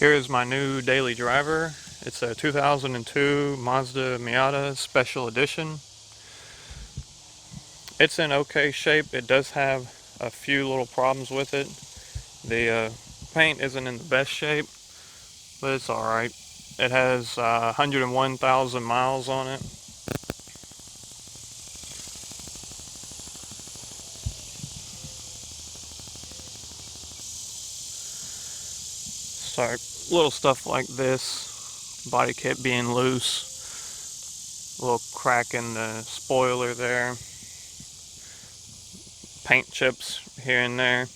Here is my new daily driver. It's a 2002 Mazda Miata Special Edition. It's in okay shape. It does have a few little problems with it. The paint isn't in the best shape, but it's alright. It has 101,000 miles on it. Sorry, little stuff like this, body kit being loose, a little crack in the spoiler there, paint chips here and there.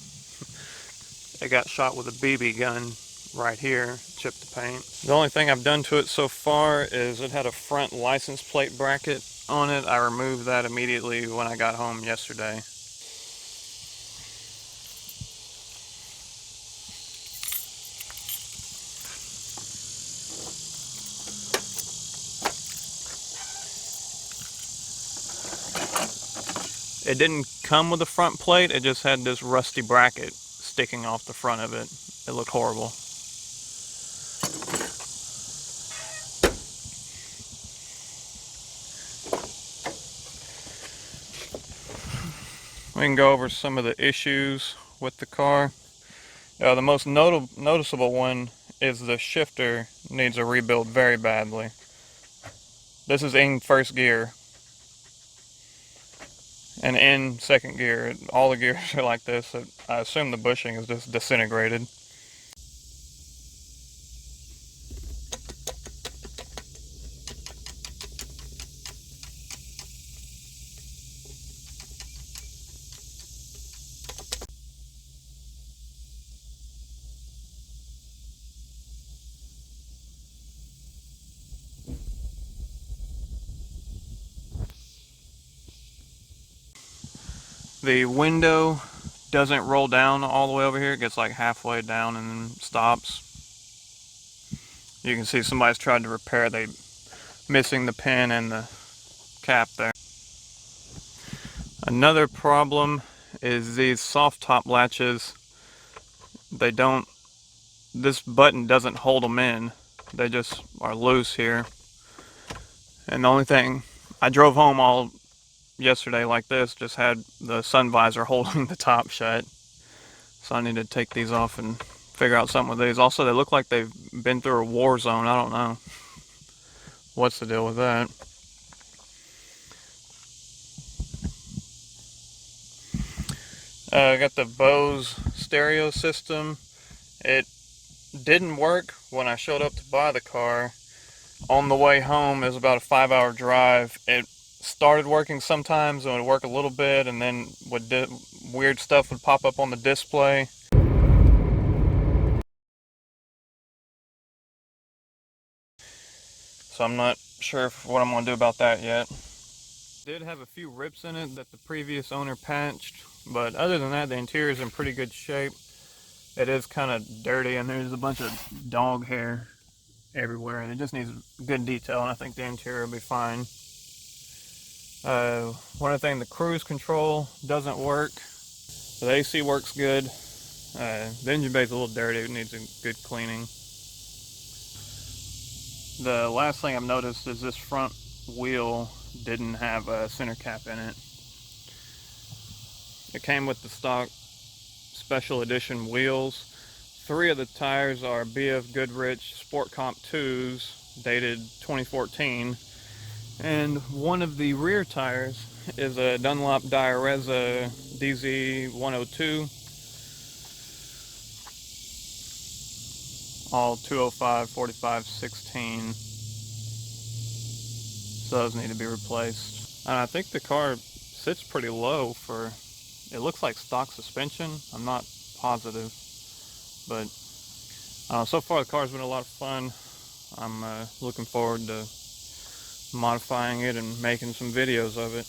I got shot with a BB gun right here, chipped the paint. The only thing I've done to it so far is it had a front license plate bracket on it. I removed that immediately when I got home yesterday. It didn't come with a front plate, it just had this rusty bracket sticking off the front of it. It looked horrible. We can go over some of the issues with the car. The most noticeable one is the shifter needs a rebuild very badly. This is in first gear and in second gear. All the gears are like this. So I assume the bushing is just disintegrated. The window doesn't roll down all the way over here. It gets like halfway down and then stops. You can see somebody's tried to repair it. They missing the pin and the cap there. Another problem is these soft top latches. This button doesn't hold them in. They just are loose here. And the only thing, I drove home all yesterday like this, just had the sun visor holding the top shut. So I need to take these off and figure out something with these. Also, they look like they've been through a war zone. I don't know what's the deal with that. I got the Bose stereo system. It didn't work when I showed up to buy the car. On the way home, it was about a 5-hour drive. It started working sometimes and would work a little bit, and then weird stuff would pop up on the display. So I'm not sure what I'm going to do about that yet. Did have a few rips in it that the previous owner patched, but other than that, the interior is in pretty good shape. It is kind of dirty, and there's a bunch of dog hair everywhere, and it just needs good detail, and I think the interior will be fine. One other thing, the cruise control doesn't work. The AC works good. The engine bay is a little dirty. It needs a good cleaning. The last thing I've noticed is this front wheel didn't have a center cap in it. It came with the stock special edition wheels. 3 of the tires are BF Goodrich Sport Comp 2s dated 2014, and one of the rear tires is a Dunlop Diareza DZ102, all 205 45 16. So those need to be replaced. And I think the car sits pretty low for, it looks like stock suspension. I'm not positive, but so far the car's been a lot of fun. I'm looking forward to modifying it and making some videos of it.